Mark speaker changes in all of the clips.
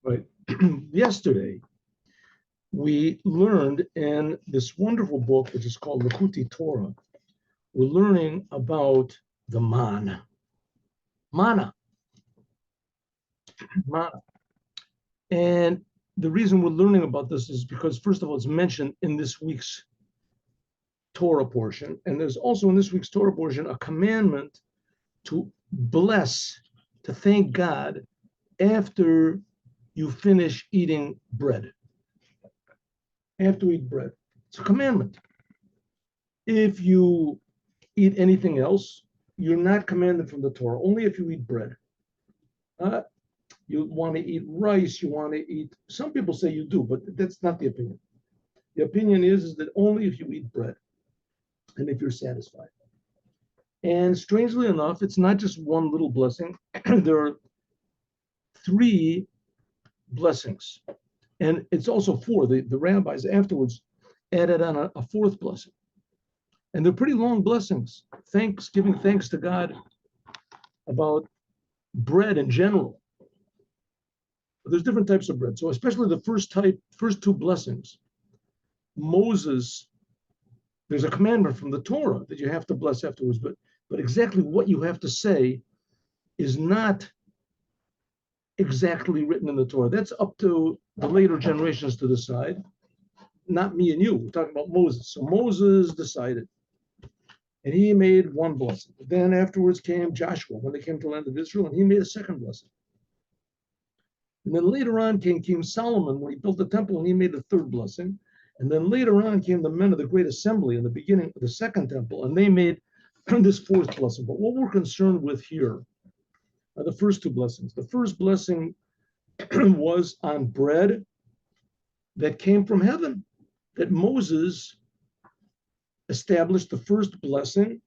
Speaker 1: Right. Yesterday, we learned in this wonderful book, which is called Likuti Torah, we're learning about the mana. Mana. Mana. And the reason we're learning about this is because, first of all, it's mentioned in this week's Torah portion. And there's also in this week's Torah portion a commandment to bless, to thank God after you finish eating bread. After you eat bread. It's a commandment. If you eat anything else, you're not commanded from the Torah, only if you eat bread. You want to eat rice, you want to eat, some people say you do, but that's not the opinion. The opinion is that only if you eat bread and if you're satisfied. And strangely enough, it's not just one little blessing. There are three blessings. And it's also four. The rabbis afterwards added on a fourth blessing. And they're pretty long blessings. Thanks, giving thanks to God about bread in general. But there's different types of bread. So especially the first two blessings, Moses, there's a commandment from the Torah that you have to bless afterwards, but exactly what you have to say is not exactly written in the Torah. That's up to the later generations to decide, not me and you. We're talking about Moses. So Moses decided, and he made one blessing. Then afterwards came Joshua when they came to the land of Israel, and he made a second blessing. And then later on came King Solomon when he built the temple, and he made a third blessing. And then later on came the men of the great assembly in the beginning of the second temple, and they made this fourth blessing. But what we're concerned with here are the first two blessings. The first blessing was on bread that came from heaven, that Moses established the first blessing,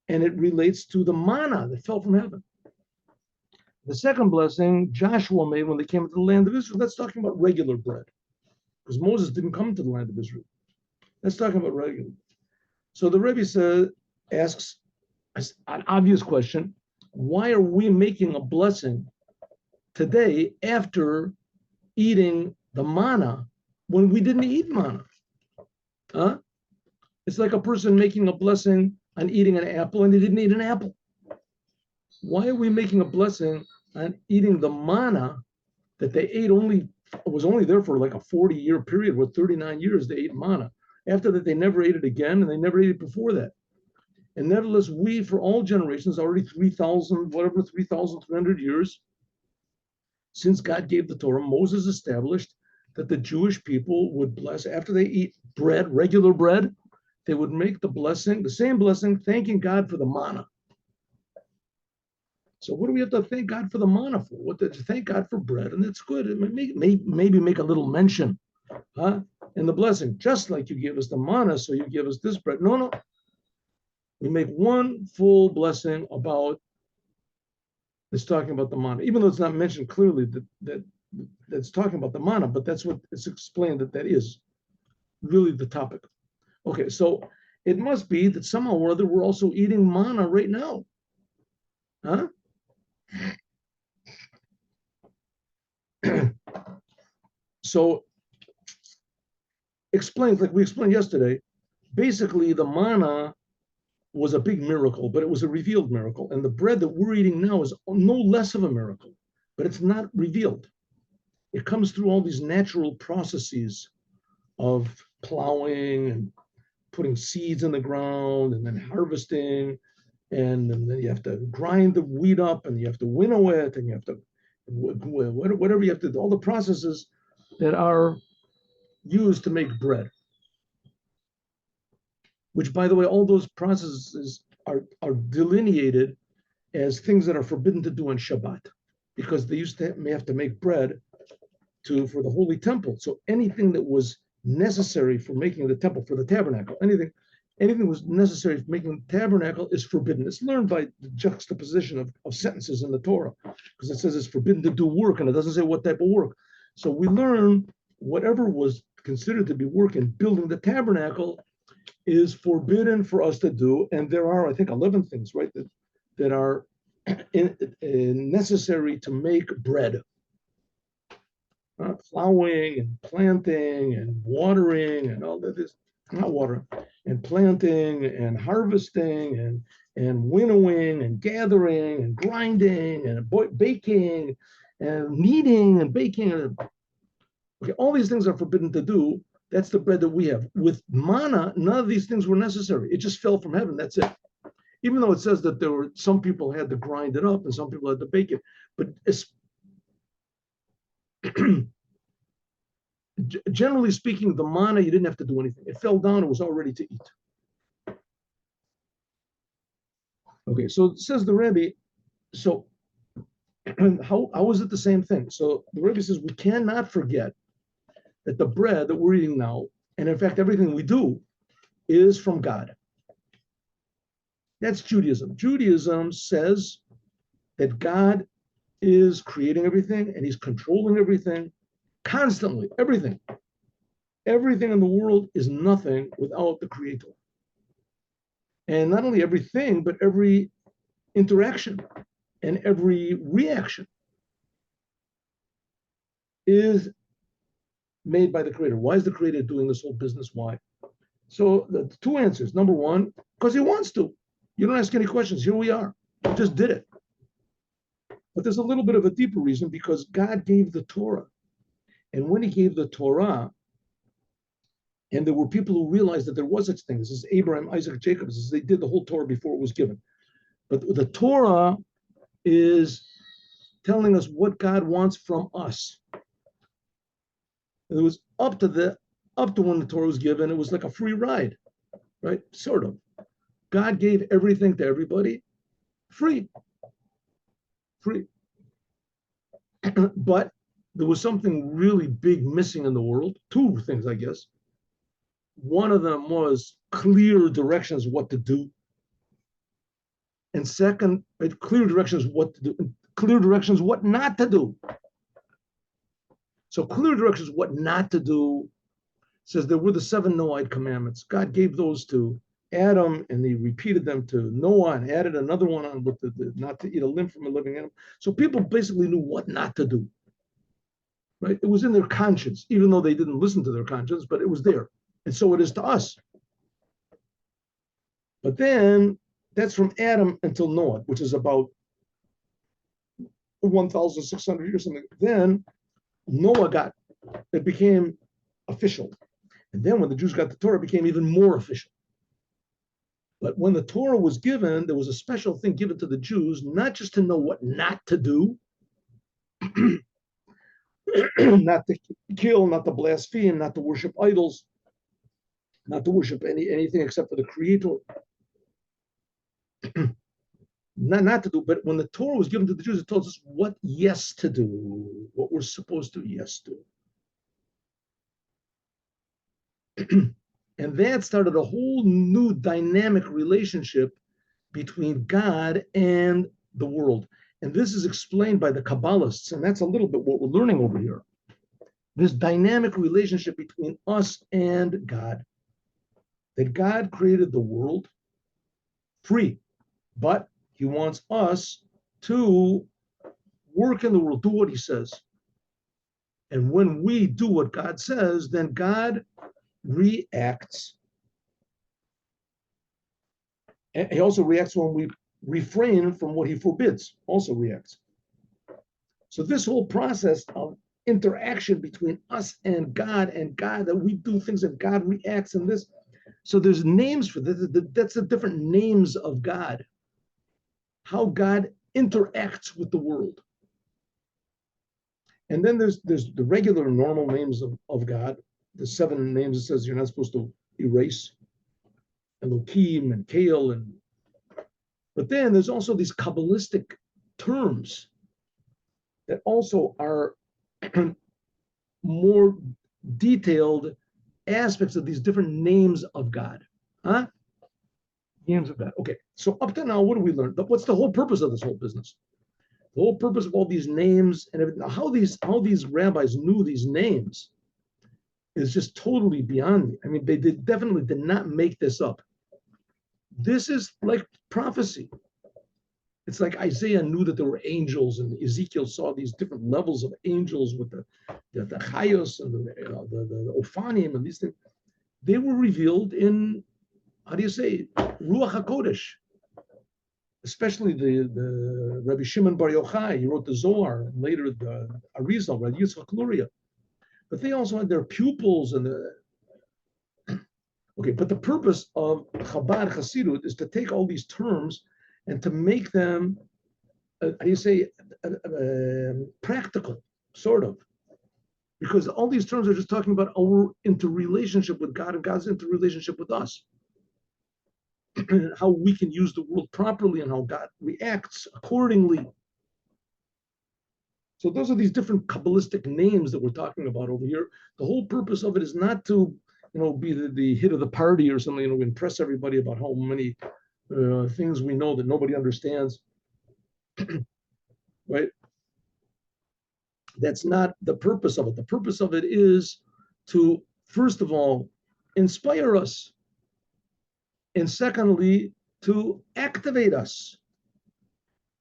Speaker 1: and it relates to the manna that fell from heaven. The second blessing Joshua made when they came to the land of Israel, that's talking about regular bread, because Moses didn't come to the land of Israel. That's talking about regular. So the Rebbe asks an obvious question: why are we making a blessing today after eating the manna when we didn't eat manna? Huh? It's like a person making a blessing on eating an apple and they didn't eat an apple. Why are we making a blessing on eating the manna that they ate was only there for like a 40-year period, with 39 years they ate manna. After that, they never ate it again, and they never ate it before that. And nevertheless, we, for all generations, already 3,300 years since God gave the Torah, Moses established that the Jewish people would bless, after they eat bread, regular bread, they would make the blessing, the same blessing, thanking God for the manna. So what do we have to thank God for the manna for? What to thank God for bread, and that's good. Maybe make a little mention, in the blessing, just like you gave us the manna, so you give us this bread. No. We make one full blessing about, it's talking about the manna, even though it's not mentioned clearly that's talking about the manna, but that's what it's explained that is really the topic. Okay, so it must be that somehow or other we're also eating manna right now. Huh? So explains, like we explained yesterday, basically the manna was a big miracle, but it was a revealed miracle. And the bread that we're eating now is no less of a miracle, but it's not revealed. It comes through all these natural processes of plowing and putting seeds in the ground and then harvesting. And then you have to grind the wheat up and you have to winnow it and you have to, whatever you have to do, all the processes that are used to make bread. Which, by the way, all those processes are delineated as things that are forbidden to do on Shabbat, because they used to have to make bread for the holy temple. So anything that was necessary for making the temple, for the tabernacle, anything was necessary for making the tabernacle is forbidden. It's learned by the juxtaposition of sentences in the Torah, because it says it's forbidden to do work, and it doesn't say what type of work. So we learn whatever was considered to be work in building the tabernacle is forbidden for us to do. And there are, I think, 11 things, right, that are necessary to make bread. plowing and planting and watering and all that is not watering and planting and harvesting and winnowing and gathering and grinding and baking and kneading and baking. Okay, all these things are forbidden to do. That's the bread that we have. With manna, none of these things were necessary. It just fell from heaven. That's it. Even though it says that there were some people had to grind it up and some people had to bake it, but it's generally speaking, the manna, you didn't have to do anything. It fell down, it was all ready to eat. Okay, so it says the Rebbe, so how is it the same thing? So the Rebbe says we cannot forget that the bread that we're eating now, and in fact, everything we do, is from God. That's Judaism. Judaism says that God is creating everything and he's controlling everything constantly, everything. Everything in the world is nothing without the Creator. And not only everything, but every interaction and every reaction is made by the Creator. Why is the Creator doing this whole business? Why? So the two answers. Number one, because he wants to. You don't ask any questions. Here we are. He just did it. But there's a little bit of a deeper reason because God gave the Torah. And when he gave the Torah, and there were people who realized that there was such things. This is Abraham, Isaac, Jacob. This is, they did the whole Torah before it was given. But the Torah is telling us what God wants from us. And it was up to when the Torah was given, it was like a free ride, right? Sort of. God gave everything to everybody free. Free. But there was something really big missing in the world. Two things, I guess. One of them was clear directions what to do. And second, clear directions what to do, and clear directions what not to do. So clear directions what not to do says there were the 7 Noahide commandments. God gave those to Adam, and he repeated them to Noah and added another one on with the not to eat a limb from a living animal. So people basically knew what not to do. Right? It was in their conscience, even though they didn't listen to their conscience, but it was there. And so it is to us. But then that's from Adam until Noah, which is about 1,600 years something. Then Noah it became official. And then when the Jews got the Torah, it became even more official. But when the Torah was given, there was a special thing given to the Jews, not just to know what not to do, not to kill, not to blaspheme, not to worship idols, not to worship anything except for the Creator. not to do, but when the Torah was given to the Jews, it tells us what yes to do, what we're supposed to yes do. And that started a whole new dynamic relationship between God and the world. And this is explained by the Kabbalists, and that's a little bit what we're learning over here. This dynamic relationship between us and God. That God created the world free, but he wants us to work in the world, do what he says. And when we do what God says, then God reacts. And he also reacts when we refrain from what he forbids, also reacts. So this whole process of interaction between us and God, that we do things and God reacts in this. So there's names for this. That's the different names of God. How God interacts with the world. And then there's the regular normal names of God. The 7 names it says you're not supposed to erase. Elohim and Kael. But then there's also these Kabbalistic terms that also are more detailed aspects of these different names of God. Huh? Names of God. Okay, so up to now, what do we learn? What's the whole purpose of this whole business? The whole purpose of all these names and everything, how these rabbis knew these names is just totally beyond me. I mean, they definitely did not make this up. This is like prophecy. It's like Isaiah knew that there were angels, and Ezekiel saw these different levels of angels with the chayos and the ophanim and these things. They were revealed in, how do you say, Ruach HaKodesh. Especially the Rabbi Shimon Bar Yochai, he wrote the Zohar, and later the Arizal, Rabbi Yitzchak Luria. But they also had their pupils and the. Okay, but the purpose of Chabad Hasidut is to take all these terms and to make them, how do you say, practical, sort of. Because all these terms are just talking about our interrelationship with God and God's interrelationship with us. And how we can use the world properly and how God reacts accordingly. So those are these different Kabbalistic names that we're talking about over here. The whole purpose of it is not to, be the hit of the party or something, impress everybody about how many things we know that nobody understands, right? That's not the purpose of it. The purpose of it is to, first of all, inspire us. And secondly, to activate us.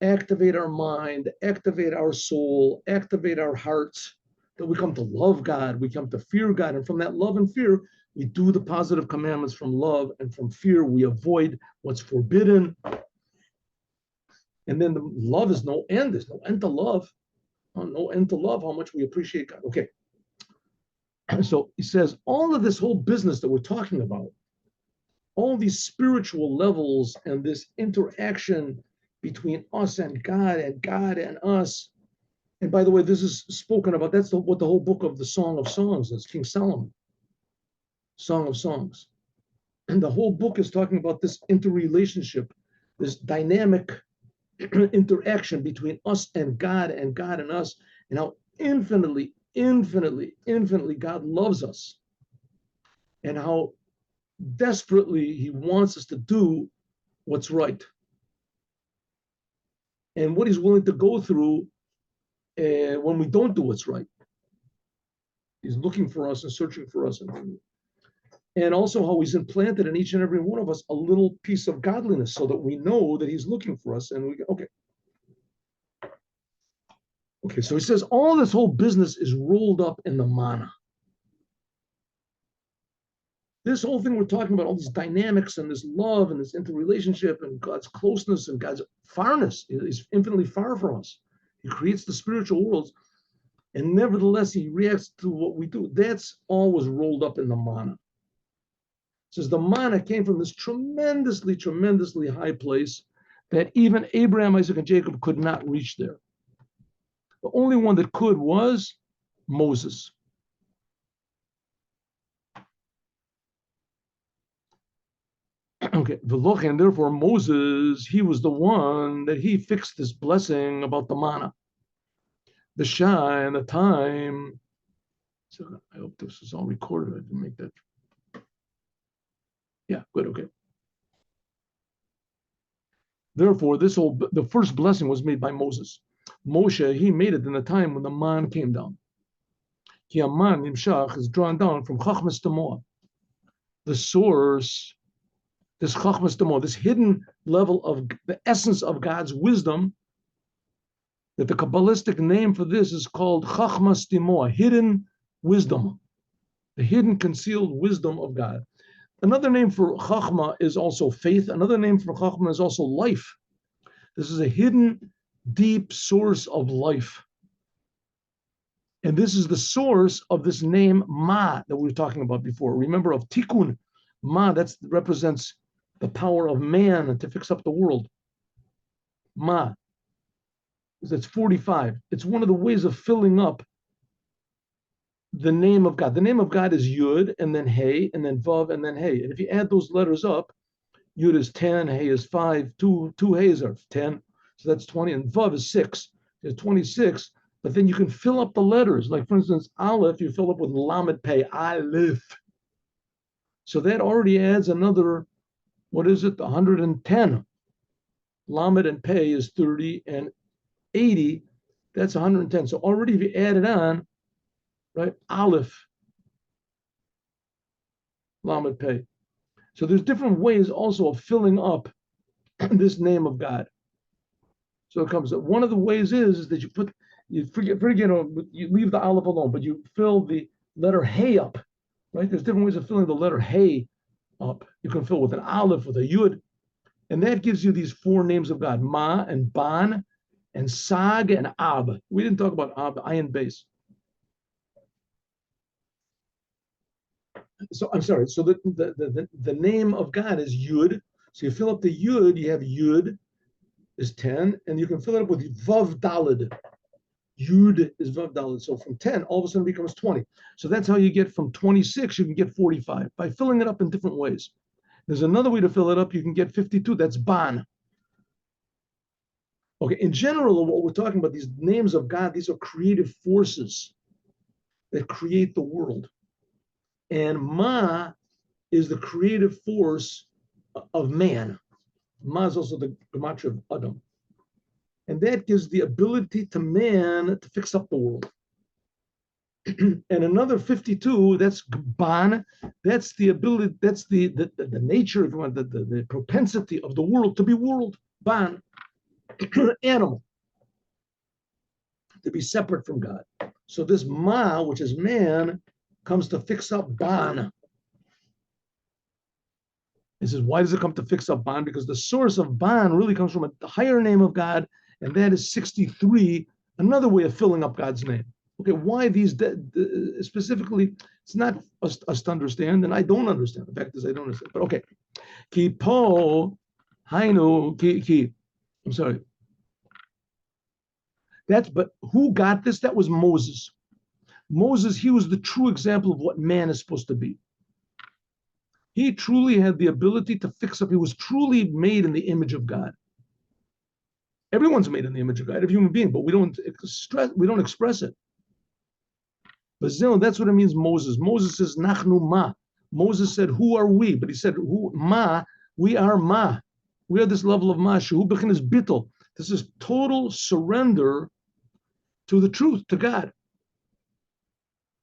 Speaker 1: Activate our mind, activate our soul, activate our hearts, that we come to love God, we come to fear God. And from that love and fear, we do the positive commandments from love, and from fear, we avoid what's forbidden. And then the love is no end. There's no end to love. No end to love, how much we appreciate God. Okay. So he says, all of this whole business that we're talking about, all these spiritual levels and this interaction between us and God and us. And by the way, this is spoken about. That's what the whole book of the Song of Songs is, King Solomon, Song of Songs. And the whole book is talking about this interrelationship, this dynamic interaction between us and God and us, and how infinitely God loves us, and how desperately he wants us to do what's right, and what he's willing to go through when we don't do what's right. He's looking for us and searching for us. And also how he's implanted in each and every one of us a little piece of godliness, so that we know that he's looking for us. And we go, okay, so he says all this whole business is rolled up in the mana. This whole thing we're talking about, all these dynamics and this love and this interrelationship and God's closeness and God's farness, is infinitely far from us. He creates the spiritual worlds, and nevertheless he reacts to what we do. That's all was rolled up in the mana. It says the mana came from this tremendously high place that even Abraham, Isaac, and Jacob could not reach there. The only one that could was Moses. Okay, and therefore Moses, he was the one that he fixed this blessing about the mana, the shah and the time. So I hope this is all recorded. I didn't make that. Yeah, good, okay. Therefore, the first blessing was made by Moses. Moshe, he made it in the time when the man came down. Ki aman nimshach is drawn down from chachmas tamoah. The source, this chachmas tamoah, this hidden level of the essence of God's wisdom, that the Kabbalistic name for this is called chachmas tamoah, hidden wisdom, the hidden concealed wisdom of God. Another name for chachma is also faith. Another name for chachma is also life. This is a hidden, deep source of life. And this is the source of this name Ma that we were talking about before. Remember, of Tikkun, Ma, that represents the power of man to fix up the world. Ma, that's 45. It's one of the ways of filling up the name of God. The name of God is Yud, and then Hey, and then Vav, and then Hey. And if you add those letters up, Yud is 10, Hey is 5, two Heys are 10, so that's 20, and Vav is 6. There's 26, but then you can fill up the letters. Like, for instance, Aleph, you fill up with Lamed Pei, Aleph. So that already adds another, 110. Lamed and Pei is 30, and 80, that's 110. So already if you add it on, right, Aleph, Lamed Pei. So there's different ways also of filling up this name of God. So it comes. One of the ways is that you leave the aleph alone, but you fill the letter hey up, right? There's different ways of filling the letter hey up. You can fill with an aleph, with a yud, and that gives you these four names of God: Ma and Ban and Sag and Ab. We didn't talk about Ab, ayin base. So I'm sorry. So the name of God is Yud. So you fill up the Yud, you have Yud is 10, and you can fill it up with Vav Dalid. Yud is Vav Dalid. So from 10, all of a sudden it becomes 20. So that's how you get from 26, you can get 45 by filling it up in different ways. There's another way to fill it up, you can get 52. That's Ban. Okay, in general, what we're talking about, these names of God, these are creative forces that create the world. And Ma is the creative force of man. Ma is also the gematria of Adam. And that gives the ability to man to fix up the world. And another 52, that's Ban, that's the ability, that's the nature, if you want, the propensity of the world to be world, Ban, animal, to be separate from God. So this Ma, which is man, comes to fix up Ban. He says, why does it come to fix up Ban? Because the source of Ban really comes from a higher name of God, and that is 63, another way of filling up God's name. Okay, why these specifically? It's not us to understand, and I don't understand. The fact is, I don't understand. But okay, ki po hainu ki. I'm sorry. But who got this? That was Moses. Moses, he was the true example of what man is supposed to be. He truly had the ability to fix up. He was truly made in the image of God. Everyone's made in the image of God, every human being, but we don't express it. But still, that's what it means, Moses. Moses says, Nachnu ma. Moses said, who are we? But he said, who ma? We are ma. We are this level of ma. Shehu bechinas bittul. This is total surrender to the truth, to God.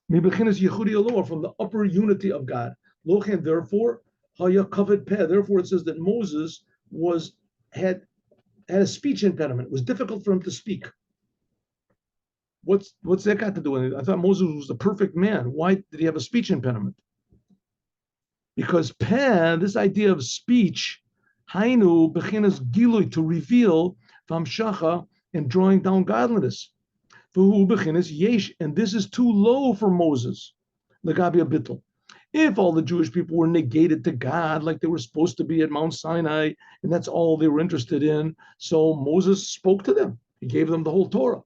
Speaker 1: Mi bechinas yichudi aloha, from the upper unity of God. Lochen, therefore, haya kaved peh. Therefore, it says that Moses had a speech impediment. It was difficult for him to speak. What's that got to do with it? I thought Moses was the perfect man. Why did he have a speech impediment? Because peh, this idea of speech, hainu bechinas gilui, to reveal, vamshacha, and drawing down godliness. V'hu bechinas yesh, and this is too low for Moses. Legabi bittul. If all the Jewish people were negated to God like they were supposed to be at Mount Sinai, and that's all they were interested in, so Moses spoke to them. He gave them the whole Torah.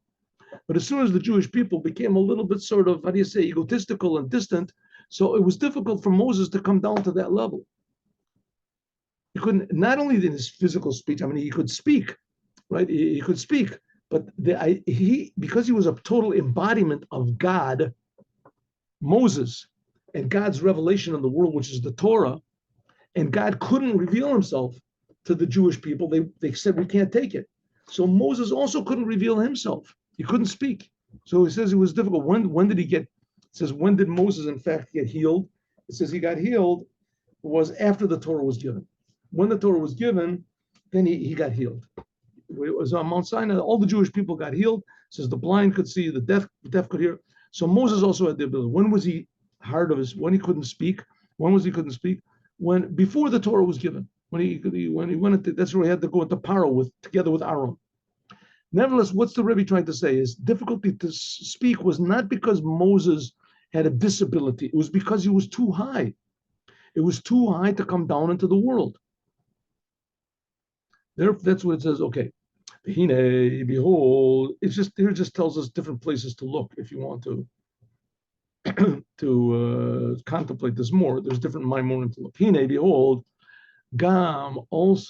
Speaker 1: But as soon as the Jewish people became a little bit sort of, egotistical and distant, so it was difficult for Moses to come down to that level. He couldn't, not only in his physical speech, he could speak, right? He could speak, but because he was a total embodiment of God, Moses, and God's revelation in the world, which is the Torah, and God couldn't reveal himself to the Jewish people. They said, we can't take it. So Moses also couldn't reveal himself. He couldn't speak. So he says it was difficult. When did he get, it says, when did Moses in fact get healed? It says he got healed was after the Torah was given. When the Torah was given, then he got healed. It was on Mount Sinai. All the Jewish people got healed. It says the blind could see, the deaf could hear. So Moses also had the ability. When was he hard of his, when he couldn't speak? When was he couldn't speak? When, before the Torah was given. When he went into, that's where he had to go into Paro together with Aaron. Nevertheless, what's the Rebbe trying to say is difficulty to speak was not because Moses had a disability. It was because he was too high. It was too high to come down into the world. That's what it says. Okay, behold, it's just here. It just tells us different places to look if you want to contemplate this more. There's different maimonim to look. Hine, behold, Gam also.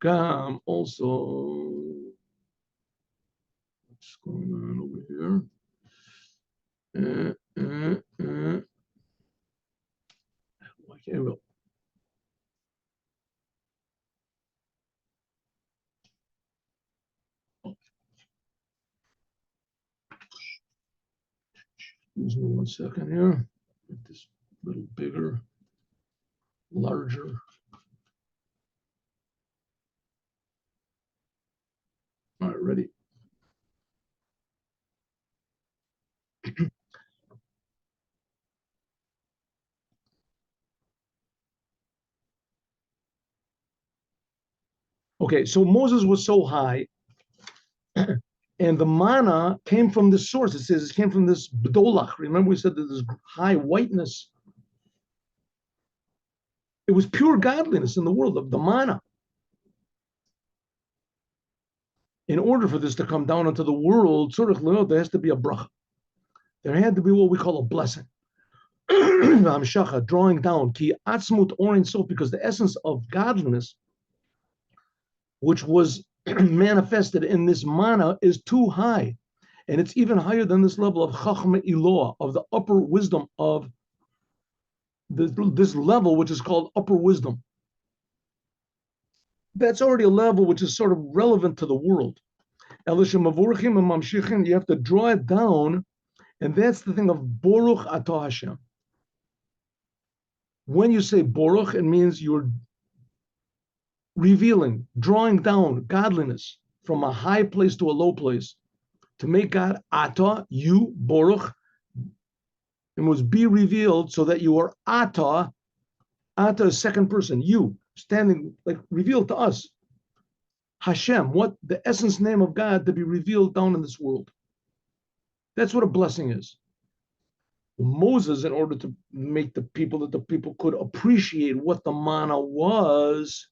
Speaker 1: Gam also. What's going on over here? Okay, well. Excuse me 1 second here. Get this a little bigger, larger. ready. Okay, so Moses was so high, and the manna came from this source. It says it came from this bdolach. Remember, we said that this high whiteness. It was pure godliness in the world of the manna. In order for this to come down into the world, there has to be a bracha. There had to be what we call a blessing. Drawing down, ki atzmut orin sof, because the essence of godliness, which was manifested in this manna, is too high. And it's even higher than this level of chachma iloah, of the upper wisdom of this level, which is called upper wisdom. That's already a level which is sort of relevant to the world. You have to draw it down, and that's the thing of Baruch Atah Hashem. When you say Baruch, it means you're revealing, drawing down godliness from a high place to a low place to make God Atah, you, Baruch, and was be revealed so that you are Atah. Atah is second person, you, standing, like revealed to us. Hashem, what the essence name of God to be revealed down in this world. That's what a blessing is. Moses, in order to make the people could appreciate what the manna was,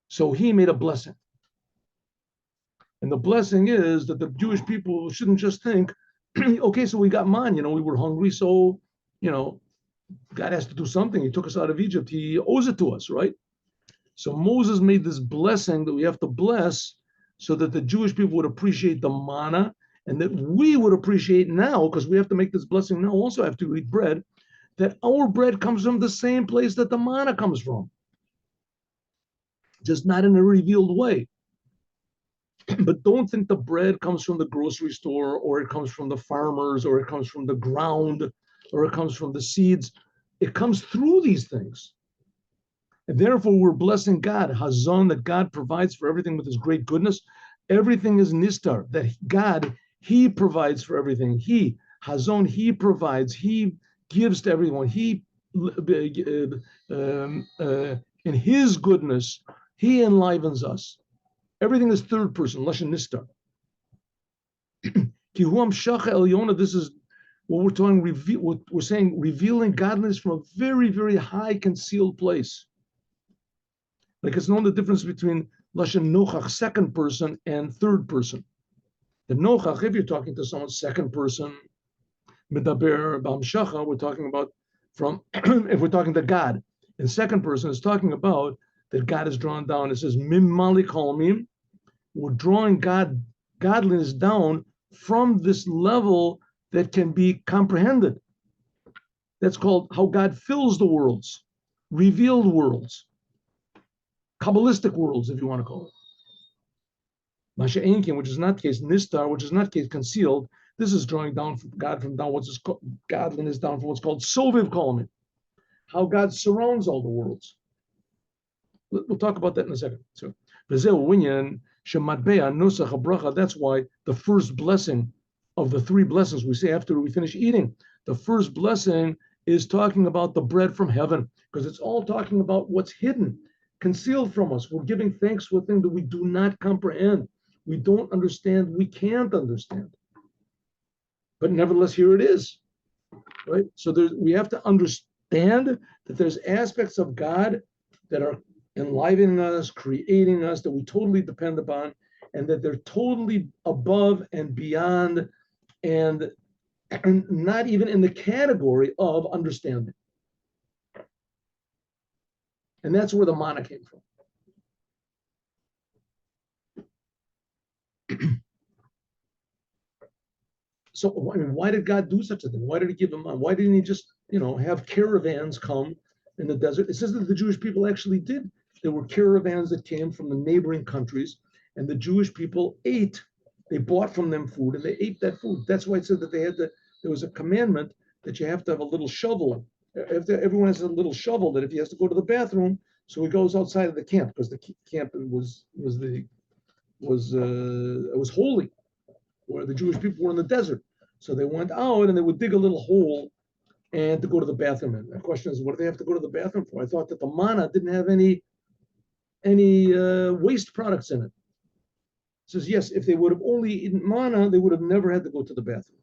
Speaker 1: so he made a blessing. And the blessing is that the Jewish people shouldn't just think, okay, so we got manna, we were hungry, so, God has to do something. He took us out of Egypt. He owes it to us, right? So Moses made this blessing that we have to bless so that the Jewish people would appreciate the manna, and that we would appreciate now, because we have to make this blessing now, also have to eat bread, that our bread comes from the same place that the manna comes from, just not in a revealed way. But don't think the bread comes from the grocery store, or it comes from the farmers, or it comes from the ground, or it comes from the seeds. It comes through these things. And therefore, we're blessing God, Hazon, that God provides for everything with his great goodness. Everything is nistar, that God, he provides for everything. He, Hazon, he provides, he gives to everyone. He, in his goodness, he enlivens us. Everything is third person, Lashon nistar. Kihuam shacha elyona, this is what we're talking, we're saying revealing godliness from a very, very high concealed place. Like it's known the difference between Lashon Nochach, second person, and third person. The Nochach, if you're talking to someone second person, Medaber B'Hamshacha, we're talking about if we're talking to God. And second person is talking about that God is drawn down. It says, Mim Malik Halmim, we're drawing godliness down from this level that can be comprehended. That's called how God fills the worlds, revealed worlds. Kabbalistic worlds, if you want to call it. Masha Enkin, which is not case Nistar, which is not case concealed. This is drawing down from God from down what's called godliness down from what's called Soviv Kolmin, how God surrounds all the worlds. We'll talk about that in a second. So, that's why the first blessing of the three blessings we say after we finish eating, the first blessing is talking about the bread from heaven, because it's all talking about what's hidden, concealed from us. We're giving thanks for a thing that we do not comprehend. We don't understand. We can't understand. But nevertheless, here it is, right? So we have to understand that there's aspects of God that are enlivening us, creating us, that we totally depend upon, and that they're totally above and beyond, and not even in the category of understanding. And that's where the manna came from. So, I mean, why did God do such a thing? Why did he give them manna? Why didn't he just, have caravans come in the desert? It says that the Jewish people actually did. There were caravans that came from the neighboring countries, and the Jewish people ate. They bought from them food, and they ate that food. That's why it said that there was a commandment that you have to have a little shovel. Everyone has a little shovel that if he has to go to the bathroom, So he goes outside of the camp because the camp was holy, where the Jewish people were in the desert. So they went out and they would dig a little hole and to go to the bathroom. And the question is, what do they have to go to the bathroom for? I thought that the manna didn't have any waste products in it. It says, yes, if they would have only eaten manna, they would have never had to go to the bathroom.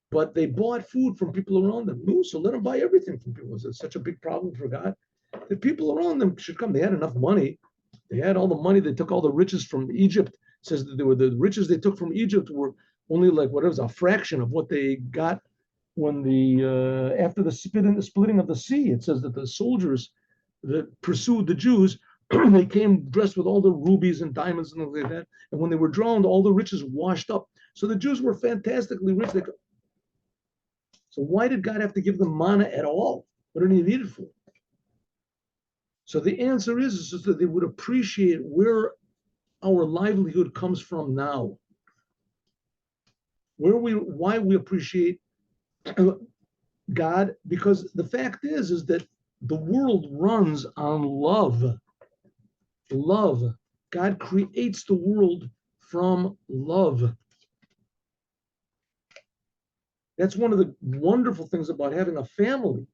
Speaker 1: But they bought food from people around them. No, so let them buy everything from people. Is it such a big problem for God? The people around them should come. They had enough money. They had all the money. They took all the riches from Egypt. It says that the riches they took from Egypt were only like whatever, a fraction of what they got when after the splitting of the sea. It says that the soldiers that pursued the Jews, they came dressed with all the rubies and diamonds and things like that. And when they were drowned, all the riches washed up. So the Jews were fantastically rich. So why did God have to give them manna at all? What did he need it for? So the answer is just that they would appreciate where our livelihood comes from now. Why we appreciate God, because the fact is that the world runs on love. Love. God creates the world from love. That's one of the wonderful things about having a family.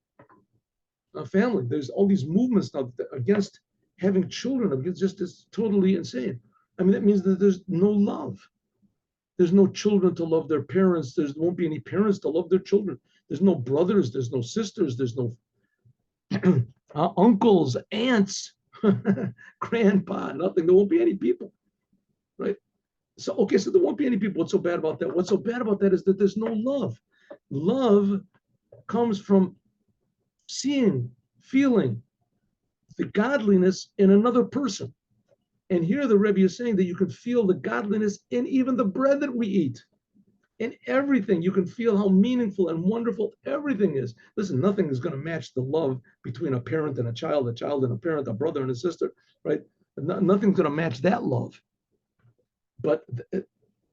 Speaker 1: There's all these movements now against having children. It's totally insane. I mean, that means that there's no love. There's no children to love their parents. There won't be any parents to love their children. There's no brothers. There's no sisters. There's no uncles, aunts, grandpa, nothing. There won't be any people, right? So there won't be any people. What's so bad about that? What's so bad about that is that there's no love. Love comes from seeing, feeling the godliness in another person. And here the Rebbe is saying that you can feel the godliness in even the bread that we eat. In everything, you can feel how meaningful and wonderful everything is. Listen, nothing is going to match the love between a parent and a child and a parent, a brother and a sister, right? Nothing's going to match that love. But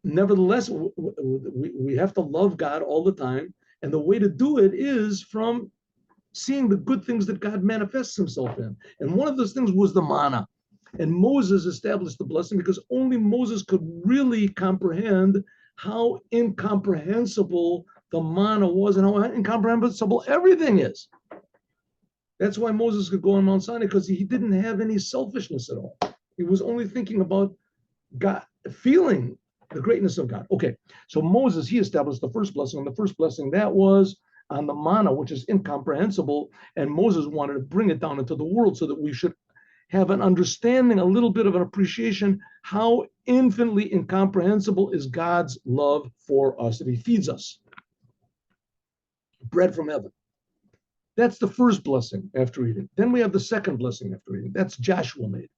Speaker 1: nevertheless, we have to love God all the time. And the way to do it is from seeing the good things that God manifests himself in. And one of those things was the manna. And Moses established the blessing because only Moses could really comprehend how incomprehensible the manna was and how incomprehensible everything is. That's why Moses could go on Mount Sinai, because he didn't have any selfishness at all. He was only thinking about God, feeling the greatness of God. Okay, so Moses, he established the first blessing, and the first blessing that was on the manna, which is incomprehensible, and Moses wanted to bring it down into the world so that we should have an understanding, a little bit of an appreciation, how infinitely incomprehensible is God's love for us, that he feeds us. Bread from heaven. That's the first blessing after eating. Then we have the second blessing after eating. That's Joshua made.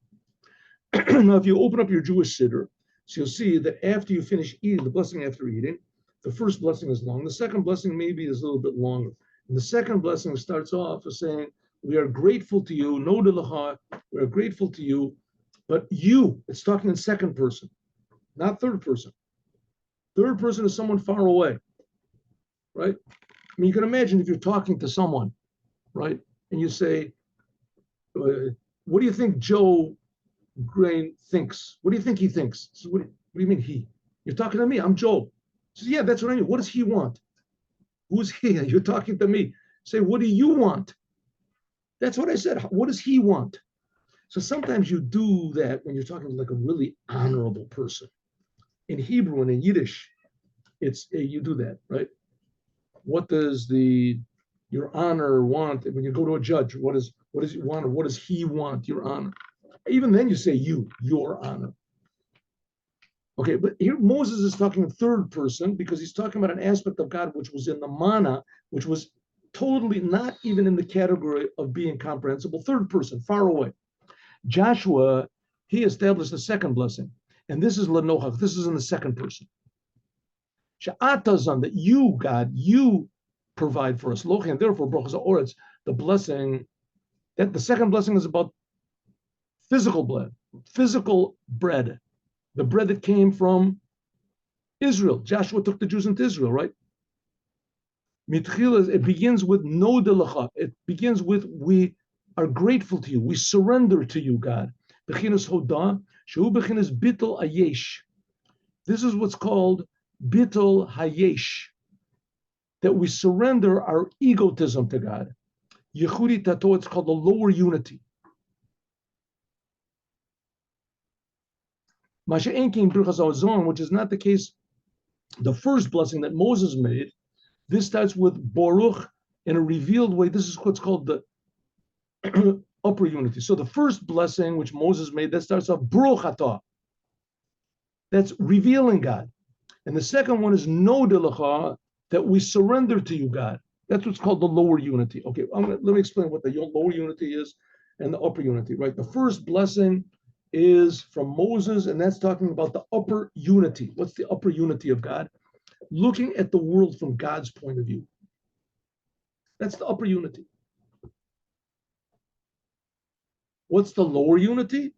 Speaker 1: Now, if you open up your Jewish Siddur, so you'll see that after you finish eating, the blessing after eating, the first blessing is long. The second blessing maybe is a little bit longer. And the second blessing starts off as saying, we are grateful to you, no delacha, we are grateful to you, but you, it's talking in second person, not third person. Third person is someone far away, right? I mean, you can imagine if you're talking to someone, right? And you say, what do you think Joe Grain thinks? What do you think he thinks? So what do you mean he? You're talking to me, I'm Joe. So yeah, that's what I mean. What does he want? Who's he? You're talking to me. Say, what do you want? That's what I said. What does he want? So sometimes you do that when you're talking to like a really honorable person. In Hebrew and in Yiddish, it's you do that, right? What does your honor want? When you go to a judge, what does you want, or what does he want? Your honor. Even then, you say your honor. Okay, but here Moses is talking in third person because he's talking about an aspect of God which was in the manna, which was totally not even in the category of being comprehensible. Third person, far away. Joshua, he established the second blessing, and this is Lenochach. This is in the second person. Sha'atazan, that you, God, you provide for us. Lochi, and therefore, brachas ha'oretz, the blessing, that the second blessing is about physical bread, the bread that came from Israel. Joshua took the Jews into Israel, right? It begins with no delacha. It begins with we are grateful to you. We surrender to you, God. Bechinas hodah, shehu bechinas bittul hayesh. This is what's called bittul hayesh, that we surrender our egotism to God. Yechudi tato, it's called the lower unity. Masha enkin birchas hazon, which is not the case. The first blessing that Moses made, this starts with Baruch in a revealed way. This is what's called the upper unity. So the first blessing which Moses made, that starts off Baruch atah. That's revealing God. And the second one is No Delacha, that we surrender to you, God. That's what's called the lower unity. Okay, let me explain what the lower unity is and the upper unity, right? The first blessing is from Moses, and that's talking about the upper unity. What's the upper unity of God? Looking at the world from God's point of view. That's the upper unity. What's the lower unity?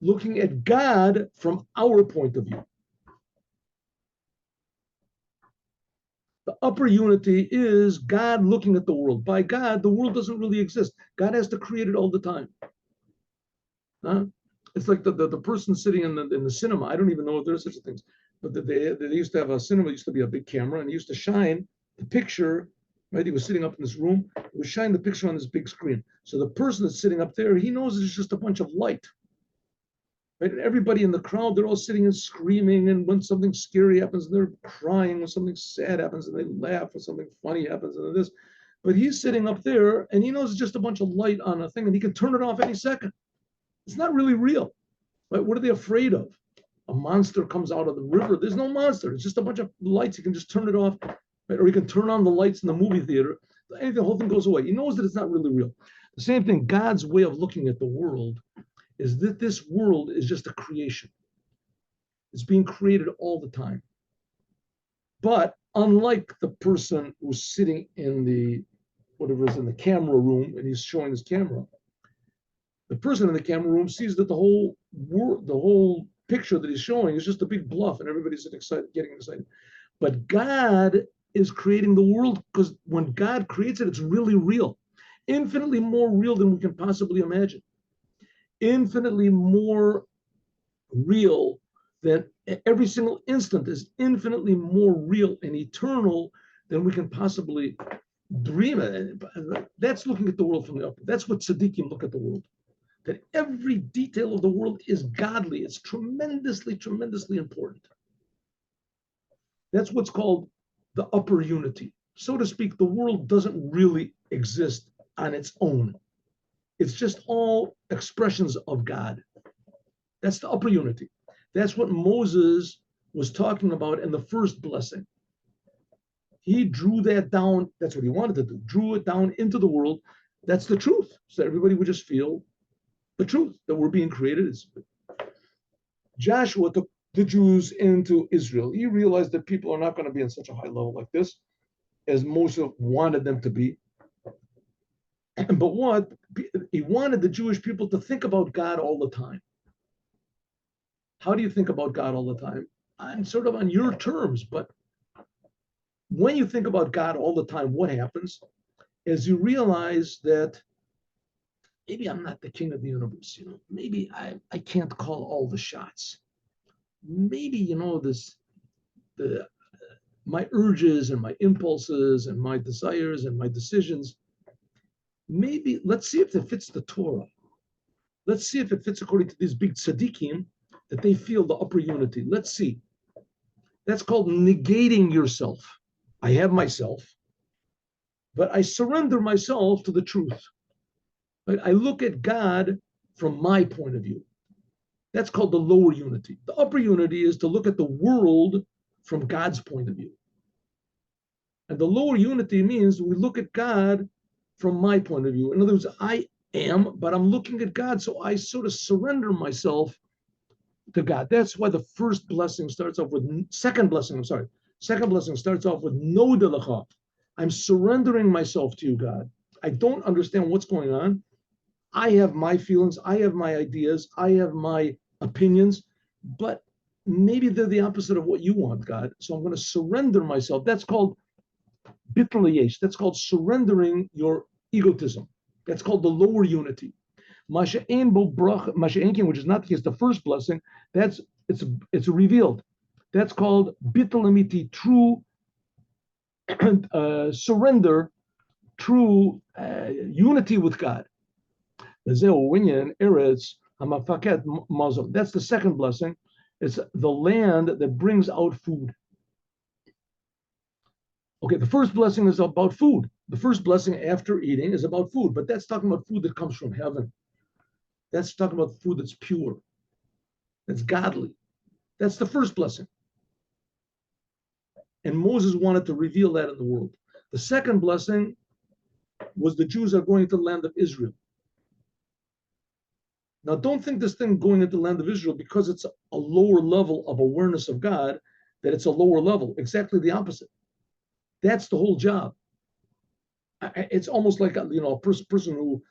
Speaker 1: Looking at God from our point of view. The upper unity is God looking at the world. By God, the world doesn't really exist. God has to create it all the time. Huh? It's like the person sitting in the cinema. I don't even know if there's such things, but they used to have a cinema. It used to be a big camera, and he used to shine the picture. Right, he was sitting up in this room. He was shining the picture on this big screen. So the person that's sitting up there, he knows it's just a bunch of light. Right? And everybody in the crowd, they're all sitting and screaming, and when something scary happens, they're crying. When something sad happens, and they laugh. When something funny happens, and this. But he's sitting up there, and he knows it's just a bunch of light on a thing, and he can turn it off any second. It's not really real. Right? What are they afraid of? A monster comes out of the river. There's no monster. It's just a bunch of lights. You can just turn it off, right? Or you can turn on the lights in the movie theater. The whole thing goes away. He knows that it's not really real. The same thing, God's way of looking at the world is that this world is just a creation. It's being created all the time. But unlike the person who's sitting in the, whatever is in the camera room, and he's showing his camera, the person in the camera room sees that the whole world, the whole picture that he's showing is just a big bluff, and everybody's getting excited. But God is creating the world, because when God creates it, it's really real, infinitely more real than we can possibly imagine. Infinitely more real than every single instant is infinitely more real and eternal than we can possibly dream of. That's looking at the world from the upper. That's what tzaddikim look at the world. That every detail of the world is godly. It's tremendously, tremendously important. That's what's called the upper unity. So to speak, the world doesn't really exist on its own. It's just all expressions of God. That's the upper unity. That's what Moses was talking about in the first blessing. He drew that down. That's what he wanted to do. Drew it down into the world. That's the truth. So everybody would just feel the truth that we're being created. Joshua took the Jews into Israel. He realized that people are not going to be on such a high level like this as Moses wanted them to be. But what? He wanted the Jewish people to think about God all the time. How do you think about God all the time? I'm sort of on your terms, but when you think about God all the time, what happens is you realize that maybe I'm not the king of the universe, maybe I can't call all the shots. Maybe, my urges and my impulses and my desires and my decisions, maybe let's see if it fits the Torah. Let's see if it fits according to these big tzaddikim, that they feel the upper unity. Let's see. That's called negating yourself. I have myself, but I surrender myself to the truth. Right? I look at God from my point of view. That's called the lower unity. The upper unity is to look at the world from God's point of view. And the lower unity means we look at God from my point of view. In other words, I am, but I'm looking at God, so I sort of surrender myself to God. That's why the first blessing starts off with, second blessing starts off with No Delacha. I'm surrendering myself to you, God. I don't understand what's going on. I have my feelings, I have my ideas, I have my opinions, but maybe they're the opposite of what you want, God. So I'm going to surrender myself. That's called bittul hayesh. That's called surrendering your egotism. That's called the lower unity. Masha'en bo bracha, masha'enkin, which is not the case, the first blessing, it's revealed. That's called bittul amiti, true surrender, true unity with God. That's the second blessing. It's the land that brings out food. Okay, the first blessing is about food. The first blessing after eating is about food, but that's talking about food that comes from heaven. That's talking about food that's pure, that's godly. That's the first blessing. And Moses wanted to reveal that in the world. The second blessing was the Jews are going to the land of Israel. Now, don't think this thing going into the land of Israel because it's a lower level of awareness of God, that it's a lower level. Exactly the opposite. That's the whole job. It's almost like a person who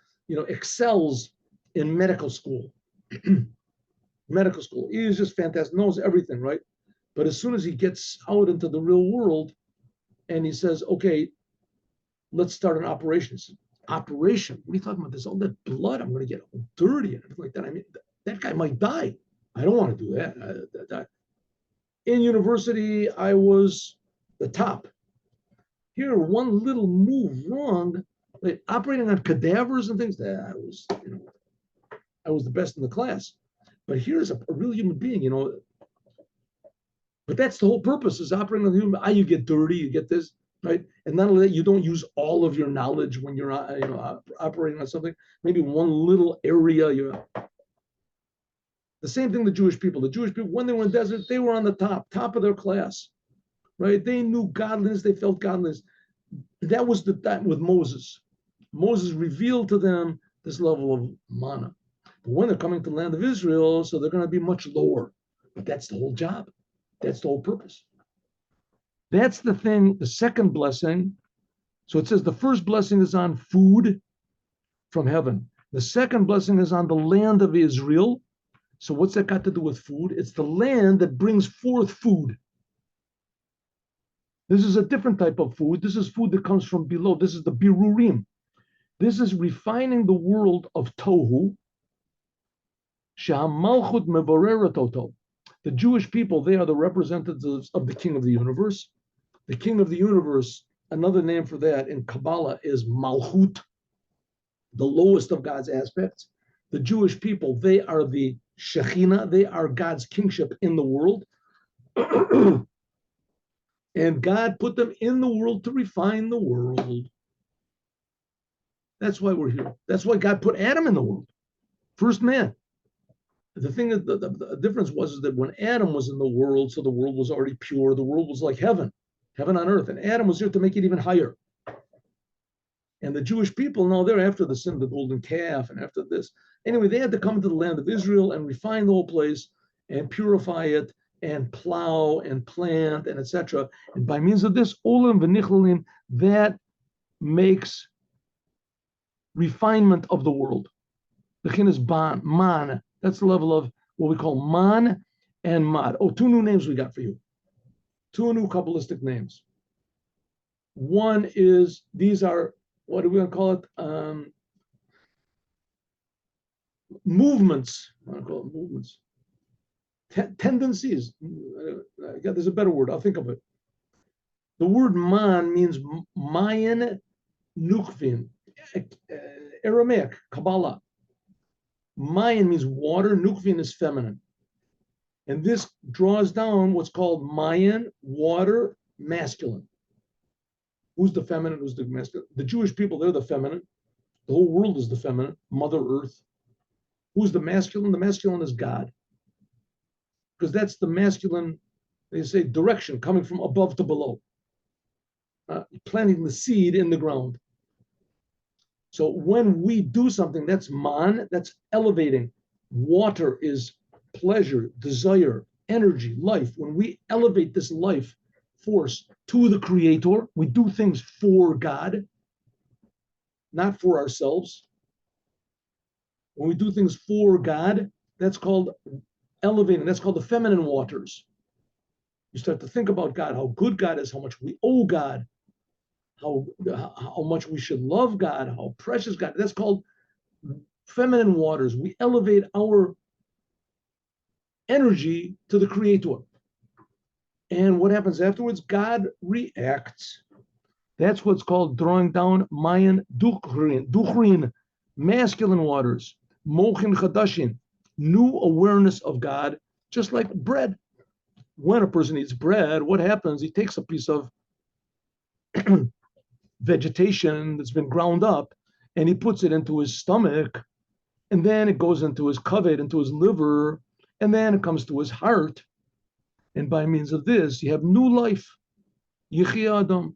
Speaker 1: excels in medical school. Medical school. He is just fantastic, knows everything, right? But as soon as he gets out into the real world and he says, okay, let's start an operation. Operation? What are you talking about? There's all that blood. I'm going to get dirty and everything like that. I mean, that guy might die. I don't want to do that. In university, I was the top. Here, one little move wrong, like operating on cadavers and things, I was the best in the class. But here's a real human being, But that's the whole purpose, is operating on the human. You get dirty, you get this, right? And not only that, you don't use all of your knowledge when you're operating on something. Maybe one little area. The same thing the Jewish people. The Jewish people, when they were in the desert, they were on the top of their class, right? They knew godliness, they felt godliness. That was that with Moses. Moses revealed to them this level of manna. But when they're coming to the land of Israel, so they're going to be much lower. But that's the whole job. That's the whole purpose. That's the thing, the second blessing. So it says the first blessing is on food from heaven. The second blessing is on the land of Israel. So what's that got to do with food? It's the land that brings forth food. This is a different type of food. This is food that comes from below. This is the birurim. This is refining the world of tohu. Shamalchut mevoreret oto. The Jewish people, they are the representatives of the King of the universe. The King of the universe, another name for that in Kabbalah is Malchut, the lowest of God's aspects. The Jewish people, they are the Shekhinah, they are God's kingship in the world. And God put them in the world to refine the world. That's why we're here. That's why God put Adam in the world, first man. The thing that the difference was is that when Adam was in the world, so the world was already pure, the world was like heaven on earth, and Adam was here to make it even higher. And the Jewish people, now they're after the sin of the golden calf and after this. Anyway, they had to come to the land of Israel and refine the whole place and purify it and plow and plant and etc. And by means of this, olim v'nichlim, that makes refinement of the world. The chin is man. That's the level of what we call man and mad. Oh, two new names we got for you. Two new Kabbalistic names. One is, these are, what are we going to call it? Movements. I want to call it movements. Tendencies. There's a better word. I'll think of it. The word man means Mayan Nukvin, Aramaic, Kabbalah. Mayan means water, Nukvin is feminine. And this draws down what's called Mayan, water, masculine. Who's the feminine? Who's the masculine? The Jewish people, they're the feminine. The whole world is the feminine, Mother Earth. Who's the masculine? The masculine is God. Because that's the masculine, they say, direction coming from above to below. Planting the seed in the ground. So when we do something, that's man, that's elevating. Water is pleasure, desire, energy, life. When we elevate this life force to the Creator, we do things for God, not for ourselves. When we do things for God, that's called elevating. That's called the feminine waters. You start to think about God, how good God is, how much we owe God, how much we should love God, how precious God. That's called feminine waters. We elevate our energy to the Creator. And what happens afterwards? God reacts. That's what's called drawing down Mayan Duchrin, masculine waters, Mochin Chadashin, new awareness of God, just like bread. When a person eats bread, what happens? He takes a piece of vegetation that's been ground up and he puts it into his stomach, and then it goes into his kavod, into his liver, and then it comes to his heart. And by means of this, you have new life. Yichya Adam.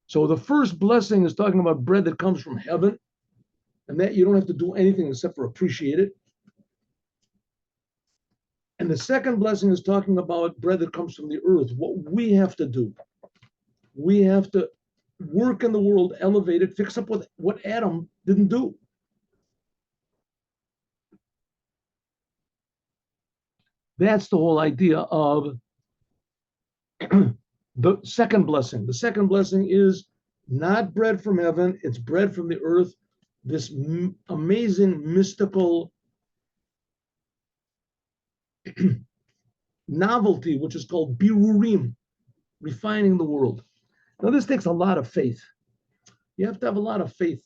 Speaker 1: So the first blessing is talking about bread that comes from heaven, and that you don't have to do anything except for appreciate it. And the second blessing is talking about bread that comes from the earth, what we have to do. We have to work in the world, elevate it, fix up what Adam didn't do. That's the whole idea of the second blessing. The second blessing is not bread from heaven, it's bread from the earth, this amazing mystical novelty, which is called birurim, refining the world. Now, this takes a lot of faith. You have to have a lot of faith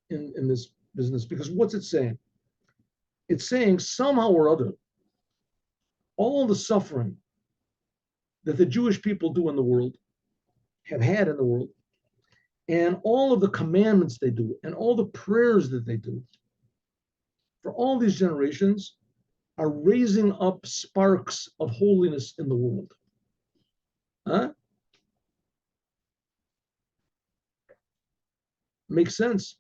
Speaker 1: in this business, because what's it saying? It's saying somehow or other, all the suffering that the Jewish people do in the world, have had in the world, and all of the commandments they do, and all the prayers that they do, for all these generations, are raising up sparks of holiness in the world. Huh? Makes sense.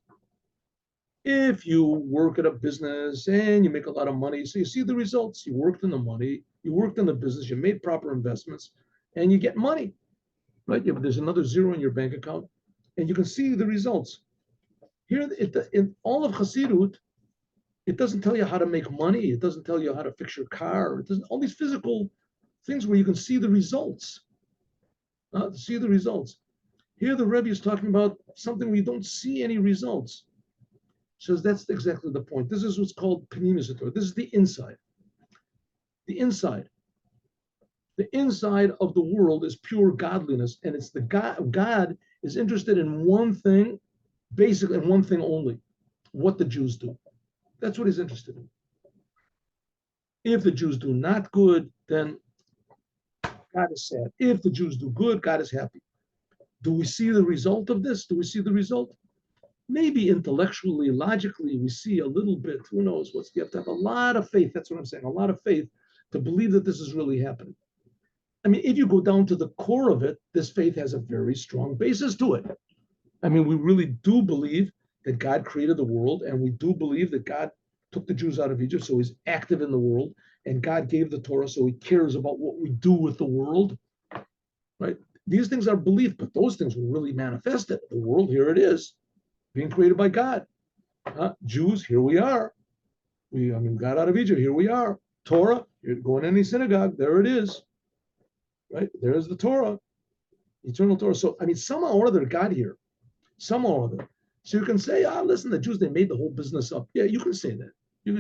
Speaker 1: If you work at a business and you make a lot of money, so you see the results, you worked in the money, you worked in the business, you made proper investments, and you get money, right? There's another zero in your bank account, and you can see the results. Here, in all of Chassidut, it doesn't tell you how to make money. It doesn't tell you how to fix your car. It doesn't, all these physical things where you can see the results. See the results. Here, the Rebbe is talking about something where you don't see any results. So that's exactly the point. This is what's called Pnimis Torah. This is the inside. The inside. The inside of the world is pure godliness, and it's the God is interested in one thing, basically, in one thing only: what the Jews do. That's what he's interested in. If the Jews do not good, then God is sad. If the Jews do good, God is happy. Do we see the result of this? Do we see the result? Maybe intellectually, logically, we see a little bit. Who knows? You have to have a lot of faith. That's what I'm saying. A lot of faith to believe that this is really happening. I mean, if you go down to the core of it, this faith has a very strong basis to it. I mean, we really do believe that God created the world, and we do believe that God took the Jews out of Egypt, so he's active in the world, and God gave the Torah, so he cares about what we do with the world, right? These things are belief, but those things were really manifested. The world, here it is, being created by God. Jews, here we are. We got out of Egypt, here we are. Torah, you're going to any synagogue, there it is. Right? There's the Torah, eternal Torah. So, somehow or other got here. Somehow or other. So you can say, listen, the Jews, they made the whole business up. Yeah, you can say that.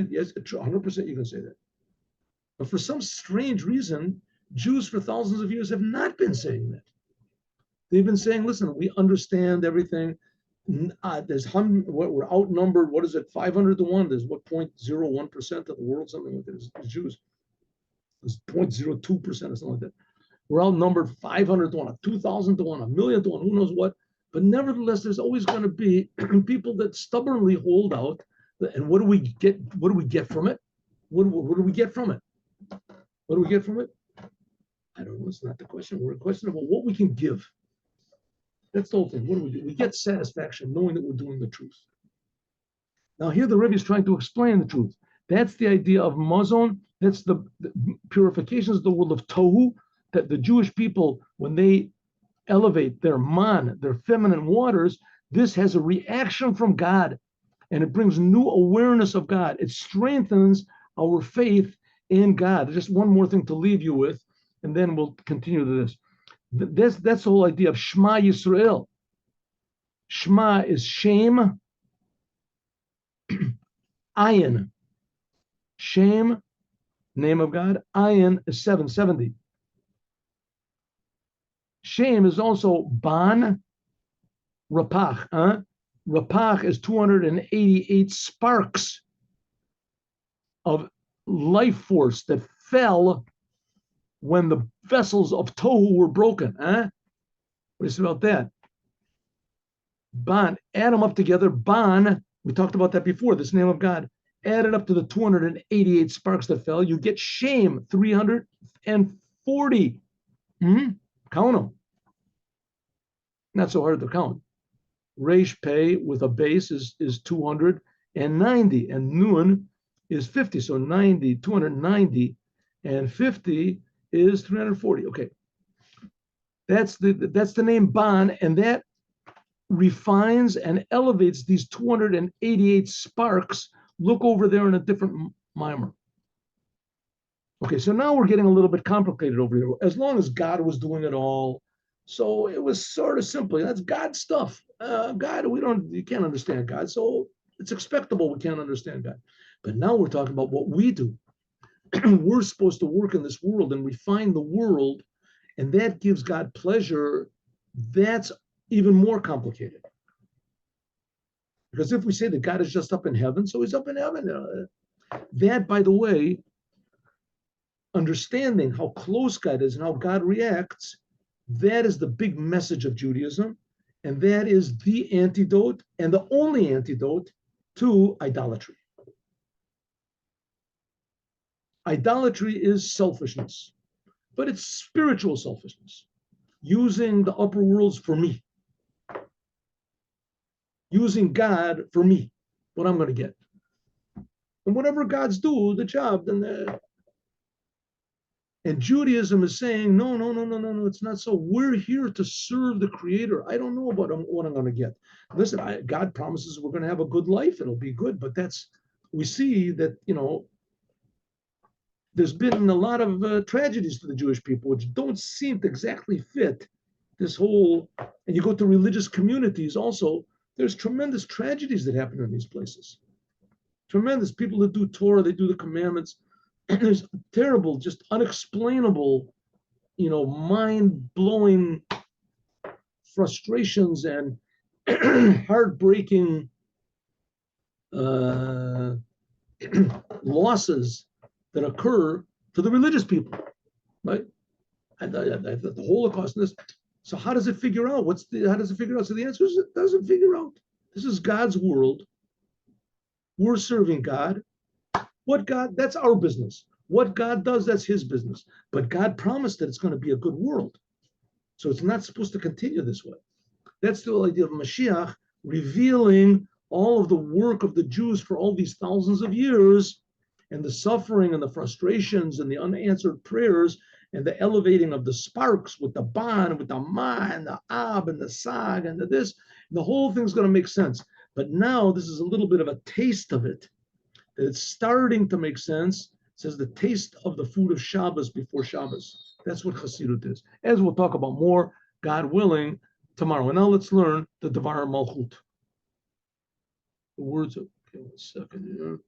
Speaker 1: Yes, 100% you can say that. But for some strange reason, Jews for thousands of years have not been saying that. They've been saying, listen, we understand everything. We're outnumbered. What is it? 500 to 1. There's 0.01% of the world, something like that, is Jews. There's 0.02% or something like that. We're outnumbered 500 to 1, 2,000 to 1, 1,000,000 to 1, who knows what. But nevertheless, there's always going to be people that stubbornly hold out. And what do we get? What do we get from it? What do we get from it? What do we get from it? I don't know. It's not the question. We're a question about what we can give. That's the whole thing. What do we do? We get satisfaction knowing that we're doing the truth. Now here the Rebbe is trying to explain the truth. That's the idea of mazon. That's the purifications of the world of tohu, that the Jewish people, when they elevate their man, their feminine waters, this has a reaction from God, and it brings new awareness of God. It strengthens our faith in God. Just one more thing to leave you with, and then we'll continue to this. That's the whole idea of Shema Yisrael. Shema is shame, ayin. Shame, name of God. Ayin is 770. Shame is also ban, rapach. Rapach is 288 sparks of life force that fell when the vessels of Tohu were broken. What do you say about that? Ban, add them up together. Ban, we talked about that before, this name of God. Add it up to the 288 sparks that fell. You get shame, 340. Count them. Not so hard to count. Resh Pei with a base is 290, and Nun is 50. So 90, 290, and 50 is 340. Okay. That's the name Ban, and that refines and elevates these 288 sparks. Look over there in a different mimer. Okay, so now we're getting a little bit complicated over here. As long as God was doing it all, so it was sort of simple. That's God stuff. God, you can't understand God, so it's expectable we can't understand God. But now we're talking about what we do. We're supposed to work in this world and refine the world, and that gives God pleasure. That's even more complicated. Because if we say that God is just up in heaven, so he's up in heaven. That, by the way, understanding how close God is and how God reacts, that is the big message of Judaism. And that is the antidote and the only antidote to idolatry. Idolatry is selfishness, but it's spiritual selfishness, using the upper worlds for me, using God for me, what I'm going to get. And whatever God's do the job, then and Judaism is saying, no, it's not so. We're here to serve the Creator. I don't know about what I'm going to get. Listen, God promises we're going to have a good life. It'll be good. But we see that, there's been a lot of tragedies to the Jewish people, which don't seem to exactly fit this whole, and you go to religious communities also, there's tremendous tragedies that happen in these places. Tremendous people that do Torah, they do the commandments. There's terrible, just unexplainable, mind-blowing frustrations and heartbreaking losses that occur to the religious people, right? The Holocaust and this. So how does it figure out? How does it figure out? So the answer is it doesn't figure out. This is God's world. We're serving God. What God, that's our business. What God does, that's his business. But God promised that it's going to be a good world. So it's not supposed to continue this way. That's the whole idea of Mashiach revealing all of the work of the Jews for all these thousands of years, and the suffering and the frustrations and the unanswered prayers and the elevating of the sparks with the Ban, with the Ma and the Ab and the Sag and the whole thing's going to make sense. But now this is a little bit of a taste of it. It's starting to make sense. It says the taste of the food of Shabbos before Shabbos. That's what Chassidut is. As we'll talk about more, God willing, tomorrow. And now let's learn the Devar Malchut. The words of, okay, 1 second here.